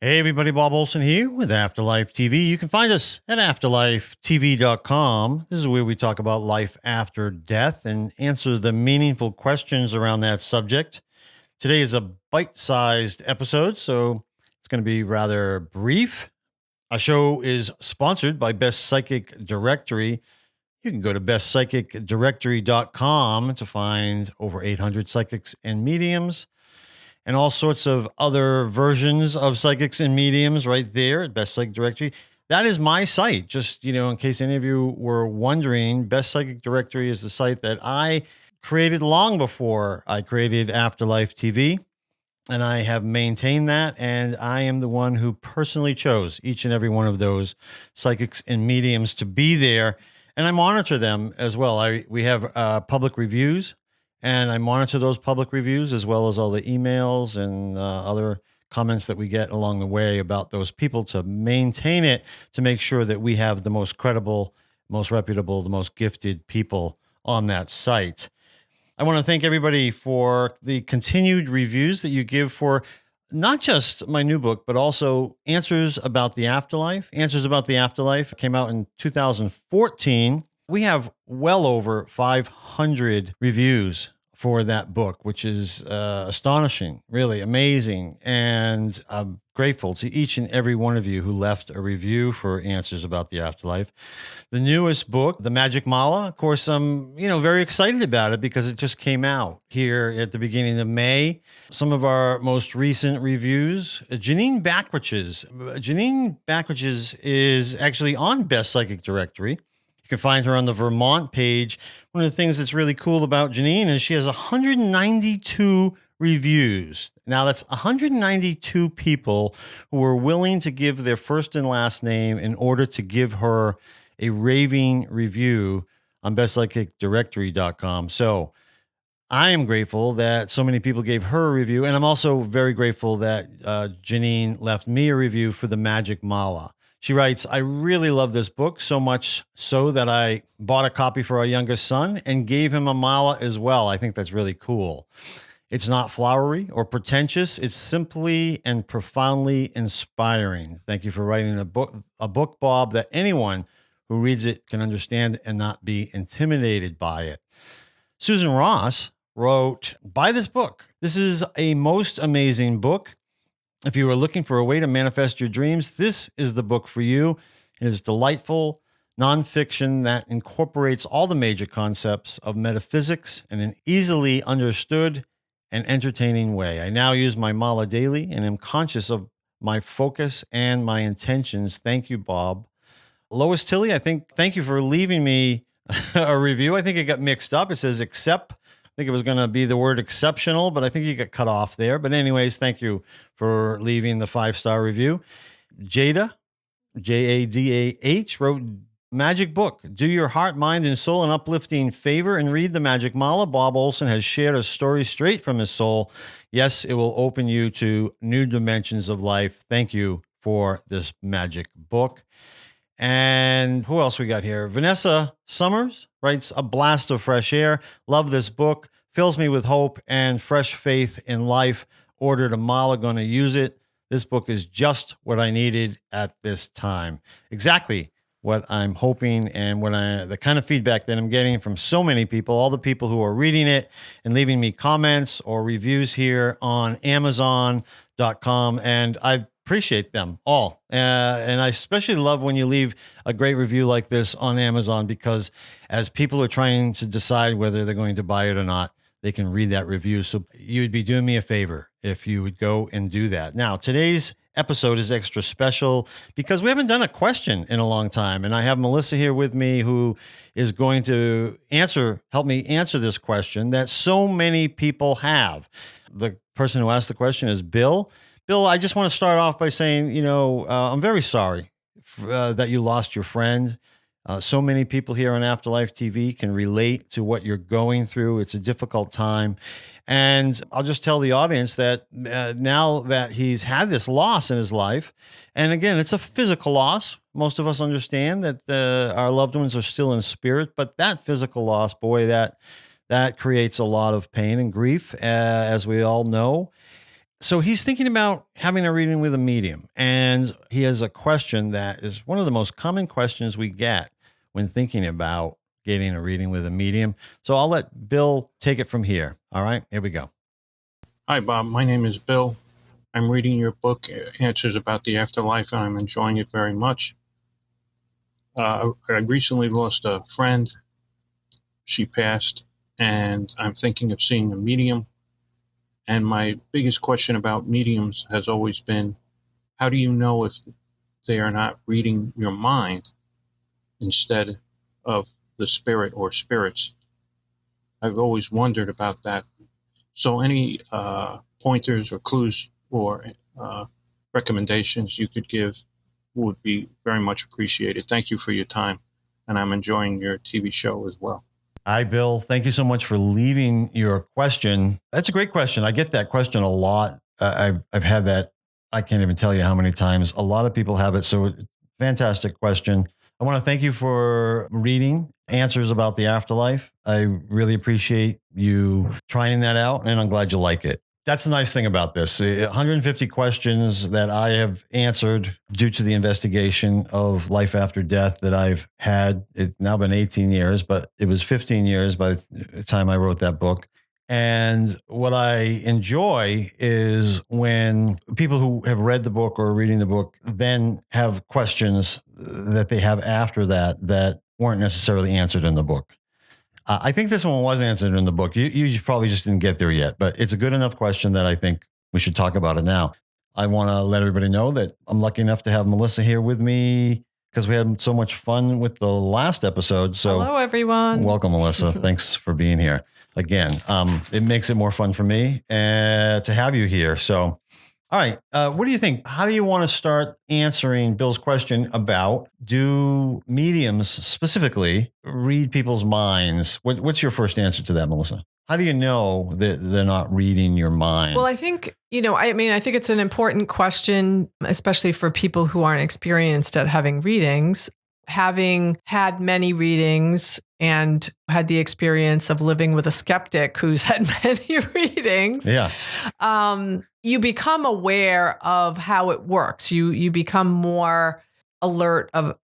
Hey everybody, Bob Olson here with Afterlife TV. You can find us at afterlifetv.com. This is where we talk about life after death and answer the meaningful questions around that subject. Today is a bite-sized episode, so it's going to be rather brief. Our show is sponsored by Best Psychic Directory. You can go to bestpsychicdirectory.com to find over 800 psychics and mediums, and all sorts of other versions of psychics and mediums right there at Best Psychic Directory. That is my site. Just, in case any of you were wondering, Best Psychic Directory is the site that I created long before I created Afterlife TV. And I have maintained that. And I am the one who personally chose each and every one of those psychics and mediums to be there. And I monitor them as well. We have public reviews. And I monitor those public reviews as well as all the emails and other comments that we get along the way about those people to maintain it, to make sure that we have the most credible, most reputable, the most gifted people on that site. I want to thank everybody for the continued reviews that you give for not just my new book, but also Answers About the Afterlife. Answers About the Afterlife came out in 2014. We have well over 500 reviews for that book, which is astonishing, really amazing. And I'm grateful to each and every one of you who left a review for Answers About the Afterlife. The newest book, The Magic Mala, of course, I'm very excited about it because it just came out here at the beginning of May. Some of our most recent reviews, Jeannine Bakriges. Jeannine Bakriges is actually on Best Psychic Directory. You can find her on the Vermont page. One of the things that's really cool about Jeannine is she has 192 reviews. Now, that's 192 people who are willing to give their first and last name in order to give her a raving review on bestpsychicdirectory.com. So I am grateful that so many people gave her a review, and I'm also very grateful that Jeannine left me a review for The Magic Mala. She writes, I really love this book, so much so that I bought a copy for our youngest son and gave him a mala as well. I think that's really cool. It's not flowery or pretentious. It's simply and profoundly inspiring. Thank you for writing a book, Bob, that anyone who reads it can understand and not be intimidated by it. Susan Ross wrote, buy this book. This is a most amazing book. If you are looking for a way to manifest your dreams, this is the book for you. It is delightful nonfiction that incorporates all the major concepts of metaphysics in an easily understood and entertaining way. I now use my mala daily and am conscious of my focus and my intentions. Thank you, Bob. Lois Tilley, thank you for leaving me a review. I think it got mixed up. It says accept. I think it was going to be the word exceptional, but I think you got cut off there. But anyways, thank you for leaving the 5-star review. Jada, Jadah, wrote, Magic book. Do your heart, mind, and soul an uplifting favor and read The Magic Mala. Bob Olson has shared a story straight from his soul. Yes, it will open you to new dimensions of life. Thank you for this magic book. And who else we got here? Vanessa Summers writes, a blast of fresh air. Love this book. Fills me with hope and fresh faith in life. Ordered a mala, going to use it. This book is just what I needed at this time. Exactly what I'm hoping and the kind of feedback that I'm getting from so many people, all the people who are reading it and leaving me comments or reviews here on Amazon.com. And I appreciate them all. And I especially love when you leave a great review like this on Amazon, because as people are trying to decide whether they're going to buy it or not, they can read that review. So you would be doing me a favor if you would go and do that. Now, today's episode is extra special because we haven't done a question in a long time. And I have Melissa here with me who is going to help me answer this question that so many people have. The person who asked the question is Bill. Bill, I just want to start off by saying, I'm very sorry that you lost your friend. So many people here on Afterlife TV can relate to what you're going through. It's a difficult time. And I'll just tell the audience that now that he's had this loss in his life, and again, it's a physical loss. Most of us understand that our loved ones are still in spirit, but that physical loss, boy, that creates a lot of pain and grief, as we all know. So he's thinking about having a reading with a medium, and he has a question that is one of the most common questions we get when thinking about getting a reading with a medium. So I'll let Bill take it from here. All right, here we go. Hi, Bob. My name is Bill. I'm reading your book, Answers About the Afterlife, and I'm enjoying it very much. I recently lost a friend. She passed, and I'm thinking of seeing a medium. And my biggest question about mediums has always been, how do you know if they are not reading your mind instead of the spirit or spirits? I've always wondered about that. So any pointers or clues or recommendations you could give would be very much appreciated. Thank you for your time, and I'm enjoying your TV show as well. Hi, Bill. Thank you so much for leaving your question. That's a great question. I get that question a lot. I've had that. I can't even tell you how many times. A lot of people have it. So fantastic question. I want to thank you for reading Answers About the Afterlife. I really appreciate you trying that out, and I'm glad you like it. That's the nice thing about this. 150 questions that I have answered due to the investigation of life after death that I've had. It's now been 18 years, but it was 15 years by the time I wrote that book. And what I enjoy is when people who have read the book or are reading the book then have questions that they have after that weren't necessarily answered in the book. I think this one was answered in the book. You probably just didn't get there yet, but it's a good enough question that I think we should talk about it now. I want to let everybody know that I'm lucky enough to have Melissa here with me because we had so much fun with the last episode. So hello, everyone. Welcome, Melissa. Thanks for being here again. It makes it more fun for me to have you here. So, all right. What do you think? How do you want to start answering Bill's question about do mediums specifically read people's minds? What's your first answer to that, Melissa? How do you know that they're not reading your mind? Well, I think, I think it's an important question, especially for people who aren't experienced at having readings. Having had many readings and had the experience of living with a skeptic who's had many readings. Yeah. You become aware of how it works. You become more alert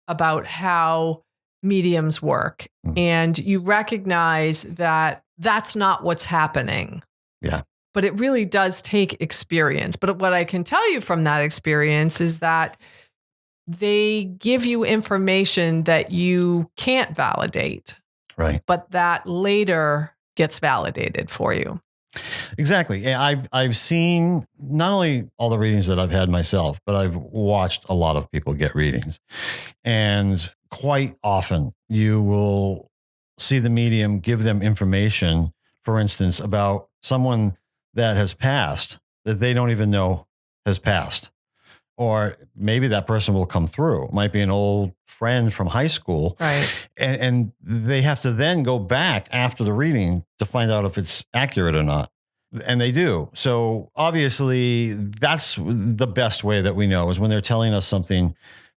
about how mediums work. Mm. And you recognize that that's not what's happening. Yeah. But it really does take experience. But what I can tell you from that experience is that they give you information that you can't validate. Right. But that later gets validated for you. Exactly. Yeah, I've seen not only all the readings that I've had myself, but I've watched a lot of people get readings. And quite often you will see the medium give them information, for instance, about someone that has passed that they don't even know has passed. Or maybe that person will come through. It might be an old friend from high school. Right. And they have to then go back after the reading to find out if it's accurate or not. And they do. So obviously that's the best way that we know is when they're telling us something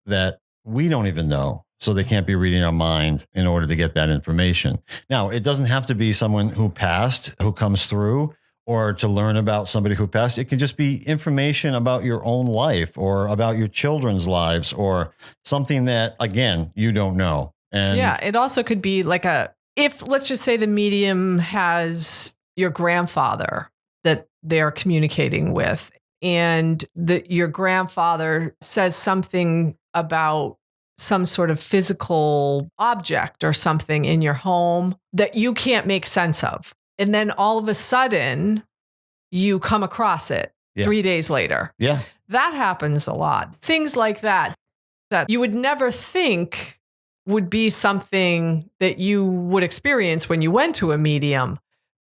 that we don't even know. So they can't be reading our mind in order to get that information. Now, it doesn't have to be someone who passed, who comes through, or to learn about somebody who passed. It can just be information about your own life or about your children's lives or something that, again, you don't know. And yeah, it also could be like if let's just say the medium has your grandfather that they're communicating with, and your grandfather says something about some sort of physical object or something in your home that you can't make sense of. And then all of a sudden, you come across it 3 days later. Yeah. That happens a lot. Things like that you would never think would be something that you would experience when you went to a medium.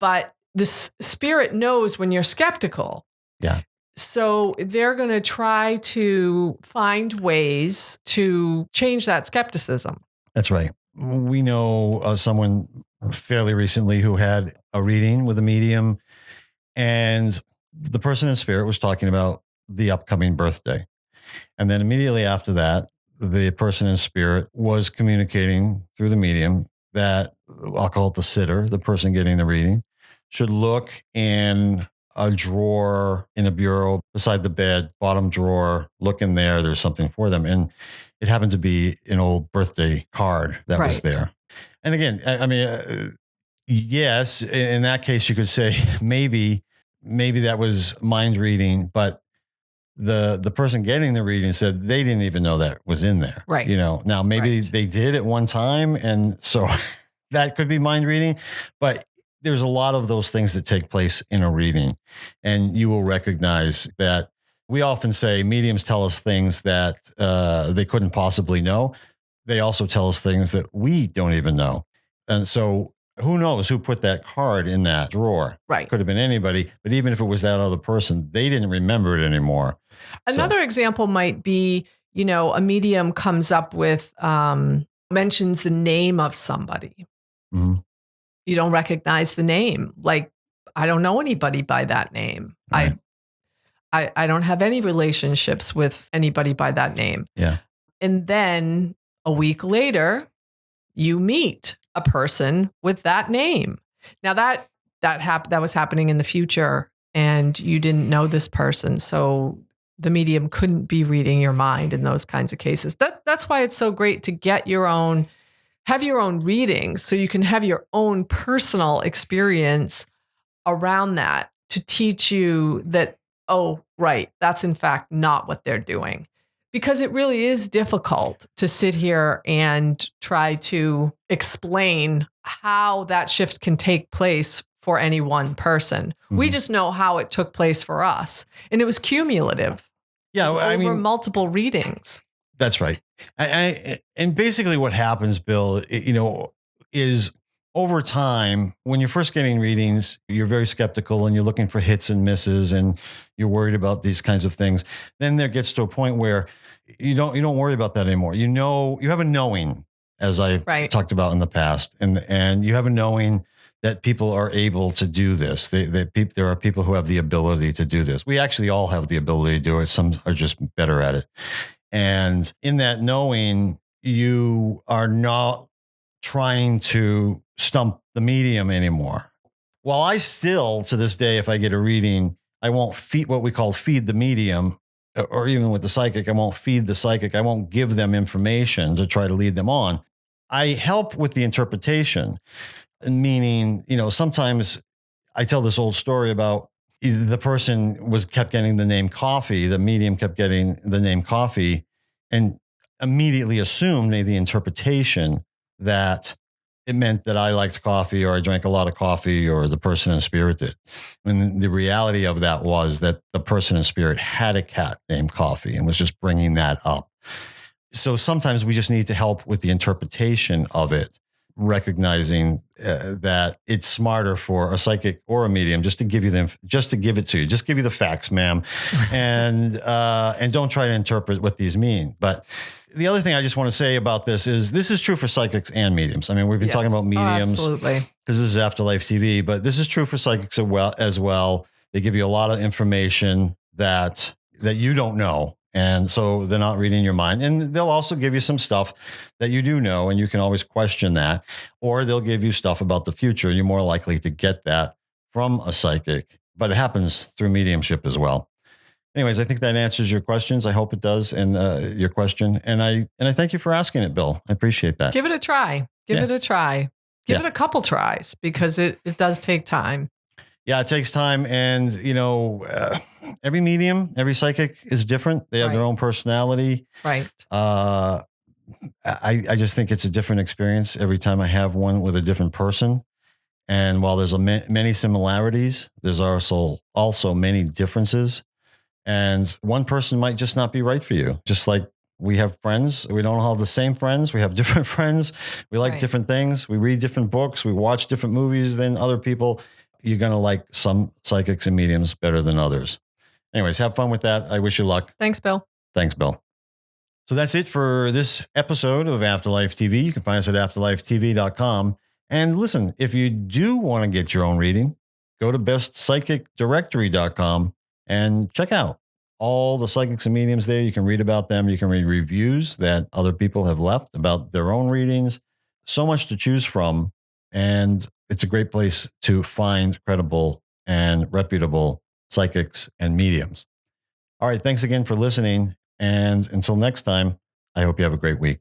But the spirit knows when you're skeptical. Yeah. So they're going to try to find ways to change that skepticism. That's right. We know someone fairly recently who had a reading with a medium, and the person in spirit was talking about the upcoming birthday. And then immediately after that, the person in spirit was communicating through the medium that, I'll call it the sitter, the person getting the reading, should look in a drawer in a bureau beside the bed, bottom drawer, look in there, there's something for them. And it happened to be an old birthday card that was Right. there. And again, I mean, yes, in that case, you could say maybe that was mind reading, but the person getting the reading said they didn't even know that was in there. Right. Now maybe Right. they did at one time. And so that could be mind reading, but there's a lot of those things that take place in a reading, and you will recognize that. We often say mediums tell us things that they couldn't possibly know. They also tell us things that we don't even know. And so who knows who put that card in that drawer? Right. Could have been anybody, but even if it was that other person, they didn't remember it anymore. Another example might be, a medium comes up with, mentions the name of somebody. Mhm. You don't recognize the name. Like, I don't know anybody by that name. Right. I don't have any relationships with anybody by that name. Yeah. And then a week later, you meet a person with that name. Now that was happening in the future, and you didn't know this person, so the medium couldn't be reading your mind in those kinds of cases. That's why it's so great to have your own readings, so you can have your own personal experience around that to teach you that, oh, right, that's in fact not what they're doing. Because it really is difficult to sit here and try to explain how that shift can take place for any one person. We Mhm. just know how it took place for us. And it was cumulative. Yeah. It was I over mean, multiple readings. that's right. And basically what happens, Bill, is over time, when you're first getting readings, you're very skeptical and you're looking for hits and misses and you're worried about these kinds of things. Then there gets to a point where you don't worry about that anymore. You have a knowing, as I've Right. talked about in the past, and you have a knowing that people are able to do this. There are people who have the ability to do this. We actually all have the ability to do it. Some are just better at it. And in that knowing, you are not trying to stump the medium anymore. While I still, to this day, if I get a reading, I won't feed what we call feed the medium, or even with the psychic, I won't feed the psychic. I won't give them information to try to lead them on. I help with the interpretation, meaning, sometimes I tell this old story about the person kept getting the name Coffee. The medium kept getting the name Coffee and immediately assumed, made the interpretation that it meant that I liked coffee or I drank a lot of coffee or the person in spirit did. And the reality of that was that the person in spirit had a cat named Coffee and was just bringing that up. So sometimes we just need to help with the interpretation of it, recognizing that it's smarter for a psychic or a medium just to give it to you, just give you the facts, ma'am, and don't try to interpret what these mean. But the other thing I just want to say about this is true for psychics and mediums. I mean, we've been talking about mediums absolutely, because this is Afterlife TV, but this is true for psychics as well. They give you a lot of information that you don't know. And so they're not reading your mind. And they'll also give you some stuff that you do know, and you can always question that. Or they'll give you stuff about the future. You're more likely to get that from a psychic, but it happens through mediumship as well. Anyways, I think that answers your questions. I hope it does, and your question. And I thank you for asking it, Bill. I appreciate that. give it a try. Give it Yeah. it a couple tries, because it does take time. Yeah, it takes time. And, every medium, every psychic is different. They have their Right. own personality. Right. I just think it's a different experience every time I have one with a different person. And while there's many similarities, there's also many differences. And one person might just not be right for you. Just like we have friends, we don't all have the same friends. We have different friends. We like Right. different things. We read different books. We watch different movies than other people. You're going to like some psychics and mediums better than others. Anyways, have fun with that. I wish you luck. Thanks, Bill. Thanks, Bill. So that's it for this episode of Afterlife TV. You can find us at afterlifetv.com. And listen, if you do want to get your own reading, go to bestpsychicdirectory.com and check out all the psychics and mediums there. You can read about them. You can read reviews that other people have left about their own readings. So much to choose from. And it's a great place to find credible and reputable psychics, and mediums. All right. Thanks again for listening. And until next time, I hope you have a great week.